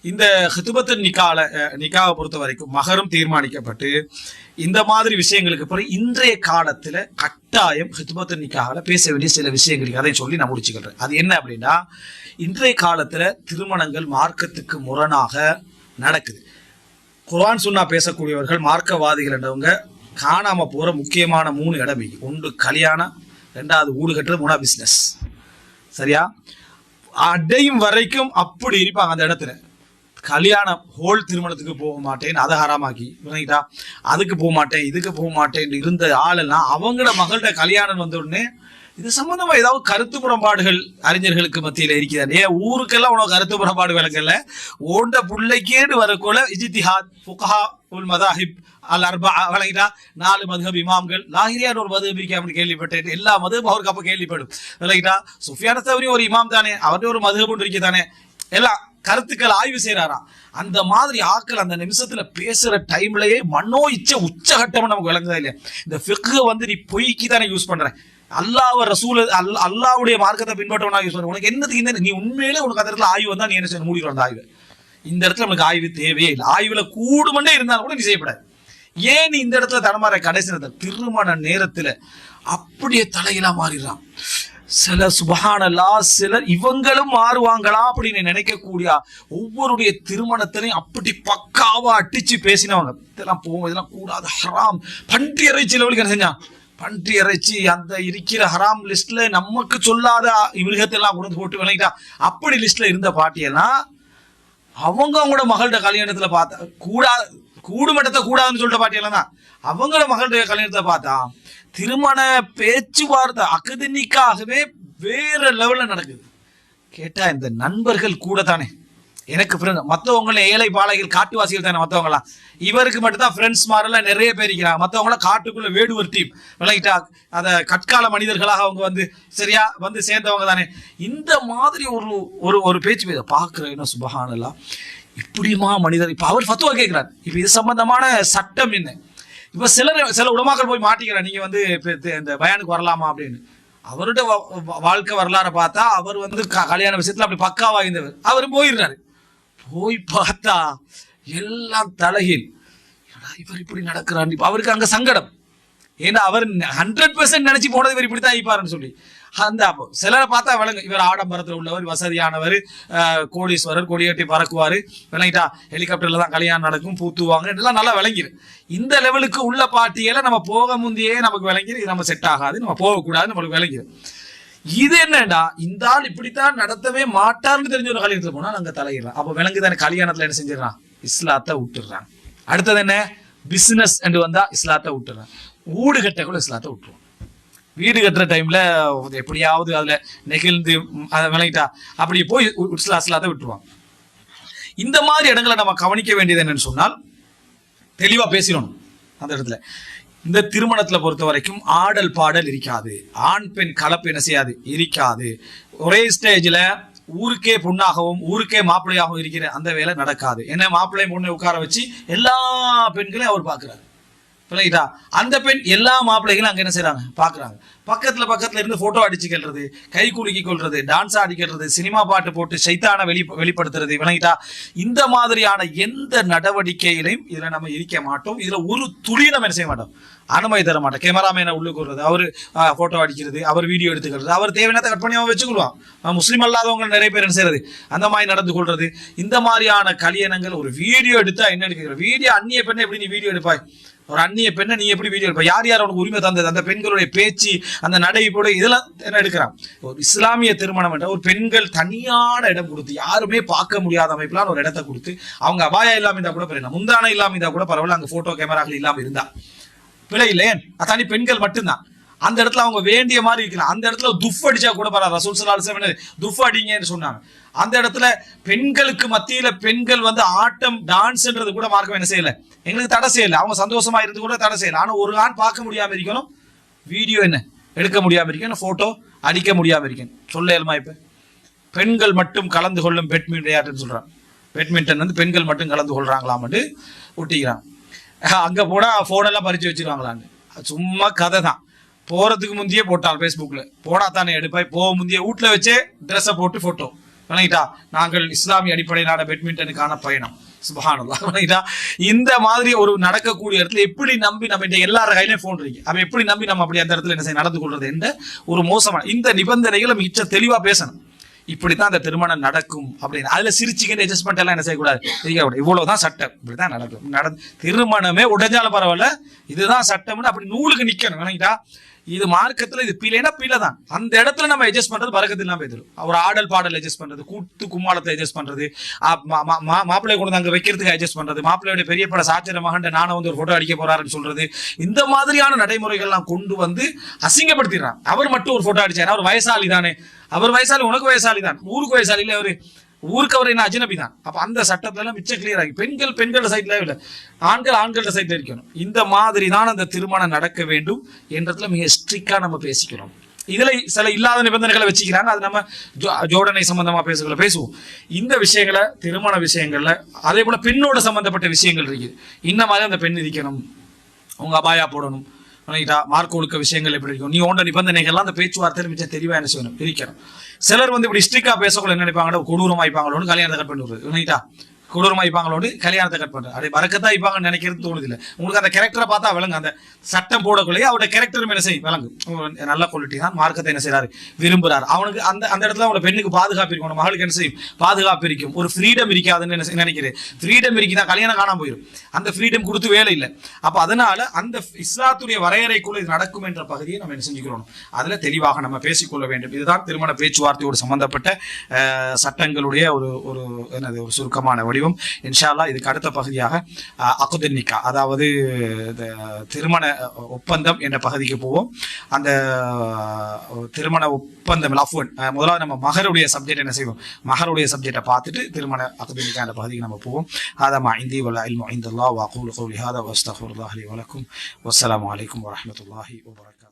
இந்த ஹிதுபத்து நிக்காவை பொறுத்த வரைக்கும் மகரம் தீர்மானிக்கப்பட்டு இந்த மாதிரி விஷயங்களுக்கு பிறகு இன்றைய காலத்துல கட்டாயம் ஹிதுபத்து நிக்கால பேச வேண்டிய சில விஷயங்களுக்கு அதை சொல்லி நான் முடிச்சுக்கிறேன். அது என்ன அப்படின்னா, இன்றைய காலத்துல திருமணங்கள் மார்க்கத்துக்கு முரணாக நடக்குது. குர்ஆன் சுன்னா பேசக்கூடியவர்கள் மார்க்கவாதிகள் என்றவங்க காணாம போற முக்கியமான 3 இடம். ஒன்று கல்யாணம், 2வது வீடு கட்டுறது, 3வது பிசினஸ். சரியா? அடையும் வரைக்கும் அப்படி இருப்பாங்க. அந்த இடத்துல கல்யாணம் ஹோல் திருமணத்துக்கு போக மாட்டேன், அதை ஹராமாக்கி விளங்கிட்டா, அதுக்கு போக மாட்டேன், இதுக்கு போக மாட்டேன் இருந்த ஆளெல்லாம் அவங்கள மகள்கிட்ட கல்யாணம் வந்த உடனே இது சம்பந்தமா ஏதாவது கருத்து முரண்பாடுகள் அறிஞர்களுக்கு மத்தியில் இருக்கிறது. ஏன் ஊருக்கெல்லாம் உனக்கு கருத்து முரண்பாடு விளக்கல, ஓண்ட பிள்ளைக்கேடு வரக்குள்ள இஜ்திஹாத் ஃபுகஹா உல் மதாஹிப் அல் அர்பா விளங்கிட்டா, 4 மதுஹப் இமாம்கள், லாஹிரியான் ஒரு மதுஹப் இருக்கு அப்படின்னு கேள்விப்பட்டேன். எல்லா மதுஹப் அவருக்கு அப்ப கேள்விப்படும் விளங்கிட்டா. சுஃபியான் தௌரி ஒரு இமாம் தானே, அவர்கிட்ட ஒரு மதுஹப் ஒன்று இருக்கு தானே, எல்லாம் கருத்துக்கள் ஆய்வு செய்யறாராம். அந்த மாதிரி ஆக்கள் அந்த நிமிஷத்துல பேசுற டைம்லயே மனோ உச்சகட்டம் நமக்கு விளங்குதா இல்லையா? இந்த ஃபிக்ஹ் வந்து நீ பொய்க்கு தானே யூஸ் பண்ற, அல்லாஹ் ரசூல் அல்லாஹ்வுடைய மார்க்கத்தை பின்பற்றவனா யூஸ் பண்ற. உனக்கு என்னதுக்கு இந்த, நீ உண்மையிலே உனக்கு அந்த இடத்துல ஆய்வு வந்தா நீ என்ன செய்ய மூடிடும். அந்த ஆய்வு இந்த இடத்துல நமக்கு ஆய்வு தேவையே இல்லை. ஆய்வுல கூடுமண்டே இருந்தாலும் கூட நீ செய்யப்படாது. ஏன் நீ இந்த இடத்துல தடமாற? கடைசி நேரத்தில் திருமண நேரத்துல அப்படியே தலையிலா மாறிடுறான். சில சுபஹானல்லாஹ், சிலர் இவங்களும் மாறுவாங்களா அப்படின்னு நினைக்கக்கூடிய ஒவ்வொருடைய திருமணத்திலையும் அப்படி பக்காவா அடிச்சு பேசினவங்க. இதெல்லாம் போவோம், இதெல்லாம் கூடாது, ஹராம். பன்றி இறைச்சி லெவலுக்கு என்ன செஞ்சான்? பன்றி இறைச்சி அந்த இருக்கிற ஹராம் லிஸ்ட்ல நமக்கு சொல்லாத மிருகத்தெல்லாம் கொண்டு போட்டு விளங்கிட்டா. அப்படி லிஸ்ட்ல இருந்த பாட்டியெல்லாம் அவங்களோட மகள்கிட்ட கல்யாணத்துல பார்த்தா கூடுமட்டத்தை கூடாதுன்னு சொல்லிட்ட பாட்டியெல்லாம் தான் அவங்களோட மகள்கிட்ட கல்யாணத்தை பார்த்தா திருமண பேச்சுவார்த்தை அகதினிக்காகவே வேற லெவல்ல நடக்குது. கேட்டா இந்த நண்பர்கள் கூட தானே எனக்கு ஃப்ரெண்ட், மற்றவங்கள ஏழை பாலைகள் காட்டுவாசிகள் தானே மற்றவங்களாம். இவருக்கு மட்டும்தான் ஃப்ரெண்ட்ஸ் மாதிரிலாம் நிறைய பேர் இருக்கிறாங்க. மற்றவங்களாம் காட்டுக்குள்ள வேடுவர் டீம் விளங்கிட்டா, அதை கற்கால மனிதர்களாக அவங்க வந்து சரியா வந்து சேர்ந்தவங்க தானே. இந்த மாதிரி ஒரு பேச்சு பார்க்குறேன். சுபஹானல்லாஹ், இப்படியுமா மனிதர்? இப்போ அவர் ஃபத்வா கேட்கிறார். இப்போ இது சம்பந்தமான சட்டம் என்ன? இப்போ சில உலமாக்கள் போய் மாட்டிக்கிறார், நீங்க வந்து இந்த பயானுக்கு வரலாமா அப்படின்னு. அவருடைய வாழ்க்கை வரலாறு பார்த்தா அவர் வந்து கல்யாண விஷயத்துல அப்படி பக்காவா இருந்தவர். அவர் போயிடுறாரு. போய் பார்த்தா எல்லாம் தலைகீழ். இவர் இப்படி நடக்கிறார். அவருக்கு அங்க சங்கடம். ஏன்னா அவர் 100% நினைச்சு போனது இவர் இப்படித்தான் இருப்பாருன்னு சொல்லி. அந்த சிலரை பார்த்தா விளங்கு, இவர் ஆடம்பரத்தில் உள்ளவர், வசதியானவர், கோடீஸ்வரர், கொடியேட்டி பறக்குவாரு விளங்கிட்டா, ஹெலிகாப்டர்ல தான் கல்யாணம் நடக்கும், பூத்துவாங்க, இதெல்லாம் நல்லா விளங்கிரு. இந்த லெவலுக்கு உள்ள பார்ட்டியில நம்ம போக முந்தையே நமக்கு விளங்கிரு, இது நம்ம செட் ஆகாது, நம்ம போகக்கூடாது, நம்மளுக்கு விளங்கிரு. இது என்னடா, இந்த ஆள் இப்படித்தான் நடத்தவே மாட்டார்னு தெரிஞ்ச ஒரு கல்யாணத்துல போனா நாங்க தலையிடலாம். அப்ப விளங்குதானே கல்யாணத்துல என்ன செஞ்சிடறான்? இஸ்லாத்தை விட்டுடுறாங்க. அடுத்தது என்ன? பிசினஸ் என்று வந்தா இஸ்லாத்தை விட்டுறான். வீடு கட்ட கூட இஸ்லாத்தை விட்டுருவோம். வீடு கட்டுற டைம்ல எப்படியாவது அதுல நெகிழ்ந்து விளங்கிட்டா அப்படி போய் இஸ்லாத்தை விட்டுருவாங்க. இந்த மாதிரி இடங்களை நம்ம கவனிக்க வேண்டியது என்னன்னு சொன்னால், தெளிவா பேசிடணும் அந்த இடத்துல. இந்த திருமணத்துல பொறுத்த வரைக்கும் ஆடல் பாடல் இருக்காது, ஆண் பெண் கலப்பு என்ன செய்யாது, இருக்காது. ஒரே ஸ்டேஜ்ல ஊருக்கே பொண்ணாகவும் ஊருக்கே மாப்பிள்ளையாகவும் இருக்கிற அந்த வேலை நடக்காது. ஏன்னா மாப்பிள்ளை பொண்ணை உட்கார வச்சு எல்லா பெண்களையும் அவர் பார்க்கிறாரு. அந்த பெண் எல்லா மாப்பிள்ளைகளும் அங்க என்ன செய்யறாங்க, பாக்குறாங்க. பக்கத்துல இருந்து போட்டோ அடிச்சுக்கிறது, கை குலுக்கி கொள்றது, டான்ஸ் ஆடிக்கிறது, சினிமா பாட்டு போட்டு சைத்தான வெளிப்படுத்துறது விளங்கிட்டா. இந்த மாதிரியான எந்த நடவடிக்கையிலையும் இதுல நம்ம இருக்க மாட்டோம். இதுல ஒரு துளி நம்ம என்ன செய்ய மாட்டோம், அனுமதி தர மாட்டோம். கேமராமேனை உள்ளுக்கு வருது, அவர் போட்டோ அடிக்கிறது, அவர் வீடியோ எடுத்துக்கிறது, அவர் தேவையான கட் பண்ணி அவன் வச்சுக்கொள்வான். முஸ்லீம் அல்லாதவங்க நிறைய பேர் என்ன செய்யறது, அந்த மாதிரி நடந்து கொள்றது. இந்த மாதிரியான கல்யாணங்கள் ஒரு வீடியோ எடுத்தா என்ன எடுக்கிற வீடியோ, அந்நிய பெண்ணை எப்படி நீ வீடியோ எடுப்பாய்? ஒரு அந்நிய பெண்ணை நீ எப்படி வீடியோ எடுப்ப? யார் யார் அவனுக்கு உரிமை தந்தது? அந்த பெண்களுடைய பேச்சு, அந்த நடை போட இதெல்லாம் என்ன எடுக்கிறான். ஒரு இஸ்லாமிய திருமணம் என்ற ஒரு பெண்கள் தனியான இடம் கொடுத்து, யாருமே பார்க்க முடியாத அமைப்புலாம் ஒரு இடத்தை கொடுத்து, அவங்க அபாயா இல்லாம இருந்தா கூட பரவாயில்ல, முந்தான இல்லாம இருந்தா கூட பரவாயில்ல, அங்க போட்டோ கேமராக்கள் இல்லாம இருந்தா பிழை இல்லையே. தனி பெண்கள் மட்டும்தான் அந்த இடத்துல அவங்க வேண்டிய மாதிரி இருக்கலாம். அந்த இடத்துல துஃப் அடிச்சா கூட பரவாயில்ல. ரசூல் ஸல்லல்லாஹு அலைஹி வஸல்லம் துஃப் அடிங்கன்னு சொன்னாங்க. அந்த இடத்துல பெண்களுக்கு மத்தியில பெண்கள் வந்து ஆட்டம் டான்ஸ்ன்றது கூட மார்க்கம் என்ன செய்யல, எங்களுக்கு தடை செய்யல. அவங்க சந்தோஷமா இருந்து கூட தடை செய்யல. ஆனா ஒரு ஆண் பார்க்க முடியாம இருக்கணும், வீடியோ என்ன எடுக்க முடியாம இருக்கணும், போட்டோ அடிக்க முடியாம இருக்கணும். சொல்லலுமா? இப்ப பெண்கள் மட்டும் கலந்து கொள்ளும் பேட்மிண்டன் விளையாட்டுன்னு சொல்றாங்க. பேட்மிண்டன் வந்து பெண்கள் மட்டும் கலந்து கொள்றாங்களாம்னு ஒட்டிக்கிறாங்க. அங்க போனா போன் எல்லாம் பறிச்சு வச்சிருவாங்களான்னு. சும்மா கதை தான். போறதுக்கு முந்தையே போட்டால் ஃபேஸ்புக்ல போனா தானே எடுப்பாய், போக முந்தைய வீட்டுல வச்சே ட்ரெஸ்ஸை போட்டு போட்டோ விளங்கிட்டா. நாங்கள் இஸ்லாமிய அடிப்படையிலான பேட்மிண்டனுக்கான பயணம், சுப்ஹானல்லாஹ். விளங்கிட்டா. இந்த மாதிரி ஒரு நடக்கக்கூடிய இடத்துல எப்படி நம்பி நம்ம எல்லார கையிலும் போன் இருக்கு, அவன் எப்படி நம்பி நம்ம அப்படி அந்த இடத்துல என்ன செய்ய நடந்து கொள்றது என்ற ஒரு மோசமான இந்த நிபந்தனைகளை மிச்ச தெளிவா பேசணும். இப்படித்தான் அந்த திருமணம் நடக்கும் அப்படின்னு அதுல சிரிச்சுக்கிட்டு அட்ஜஸ்ட்மெண்ட் எல்லாம் என்ன செய்யக்கூடாது, இவ்வளவுதான் சட்டம், இப்படிதான் நடக்கும். திருமணமே உடைஞ்சாலும் பரவாயில்ல, இதுதான் சட்டம்னு அப்படி நூலுக்கு நிக்கணும். விளங்கிட்டா. இது மார்க்கத்துல இது பிழைனா பிழை தான். அந்த இடத்துல நம்ம அட்ஜஸ்ட் பண்றது பரக்கத்து இல்லாம போயிடும். ஒரு ஆடல் பாடல் அட்ஜஸ்ட் பண்றது, கூட்டு கும்மாளத்தை அட்ஜஸ்ட் பண்றது, மாப்பிள்ளை கொண்டு அங்க வைக்கிறதுக்கு அட்ஜஸ்ட் பண்றது, மாப்பிள்ளையோட பெரிய பட சாச்சர மகன் நானும் வந்து ஒரு போட்டோ அடிக்க போறாருன்னு சொல்றது, இந்த மாதிரியான நடைமுறைகள்லாம் கொண்டு வந்து அசிங்கப்படுத்திடுறான். அவர் மட்டும் ஒரு போட்டோ அடிச்சாரு, அவர் வயசாளி தானே, அவர் வயசாளி உனக்கு வயசாளி தான், ஊருக்கு வயசாளி இல்ல அவரு, ஊருக்கு அவர் என்ன அஜ்னபி தான். அப்ப அந்த சட்டத்துல எல்லாம் மிச்சம் கிளியர் ஆகி பெண்கள் சைட்ல இல்ல, ஆண்கள சைட்ல இருக்கணும். இந்த மாதிரி தான் அந்த திருமணம் நடக்க வேண்டும் என்றதுல மிக ஸ்ட்ரிக்டா நம்ம பேசிக்கிறோம். இதுல சில இல்லாத நிபந்தனைகளை வச்சுக்கிறாங்க, அது நம்ம ஜோடனை சம்பந்தமா பேசுவோம். இந்த விஷயங்களை திருமண விஷயங்கள்ல அதே போல பெண்ணோட சம்பந்தப்பட்ட விஷயங்கள் இருக்குது. இந்த மாதிரி அந்த பெண் இருக்கணும், உங்க அபாயா போடணும், மார்க் ஒழுக்க விஷயங்கள் எப்படி இருக்கும், நீ ஓண்ட நிபந்தனைகள்லாம் அந்த பேச்சுவார்த்தையில் மிச்சம் தெளிவா என்ன செய்யணும் இருக்கணும். சிலர் வந்து இப்படி ஸ்ட்ரிக்டா பேசக்குள்ள என்ன நினைப்பாங்க, கொடூரமாய்ப்பாங்களோன்னு கல்யாணத்தை கட் பண்ணி விடுறது, கொடூரமாய்ப்பாங்களோடு கல்யாணத்தை கட் பண்றது, அப்படி வரக்கத்தான் இருப்பாங்கன்னு நினைக்கிறது தோணுது இல்லை. உங்களுக்கு அந்த கேரக்டரை பார்த்தா விளங்கு, அந்த சட்டம் போடக்குள்ளேயே அவருடைய கேரக்டரும் என்ன செய்யும் விளங்கு, நல்ல குவாலிட்டி தான், மார்க்கத்தை என்ன செய்யறாரு விரும்புறாரு, அவனுக்கு அந்த அந்த இடத்துல அவனோட பெண்ணுக்கு பாதுகாப்பு இருக்கும், மகளுக்கு என்ன செய்யும் பாதுகாப்பு இருக்கும், ஒரு ஃப்ரீடம் இருக்காதுன்னு நினைக்கிறேன். ஃப்ரீடம் இருக்குதான் கல்யாணம் காணாம போயிடும், அந்த ஃப்ரீடம் கொடுத்து வேலை இல்லை. அப்ப அதனால அந்த இஸ்லாத்துடைய வரையறைக்குள்ள இது நடக்கும் என்ற பகுதியை நம்ம என்ன செஞ்சுக்கிறோம், அதுல தெளிவாக நம்ம பேசிக்கொள்ள வேண்டும். இதுதான் திருமண பேச்சுவார்த்தையோடு சம்பந்தப்பட்ட சட்டங்களுடைய ஒரு ஒரு என்னது ஒரு சுருக்கமான வடிவம். இன்ஷா அல்லாஹ் இதுக்கு அடுத்த பகுதியாக அக்துன் நிக்கா, அதாவது திருமண ஒப்பந்தம் என்ற பகுதிக்கு போவோம். அந்த திருமண ஒப்பந்தம் முதலாவது நம்ம மகருடைய சப்ஜெக்ட் என்ன செய்வோம், மகருடைய சப்ஜெக்டை பார்த்துட்டு திருமண அக்துன் நிக்கா என்ற பகுதிக்கு நம்ம போவோம். ஹாதா மா இந்தி வல் இல்மு இன்தல்லாஹ் வ அகூலு கௌலி ஹாதா வ அஸ்தக்ஃபிருல்லாஹ் லி வ லக்கும். வஸ்ஸலாமு அலைக்கும் வ ரஹ்மத்துல்லாஹி வ பரகாத்துஹு.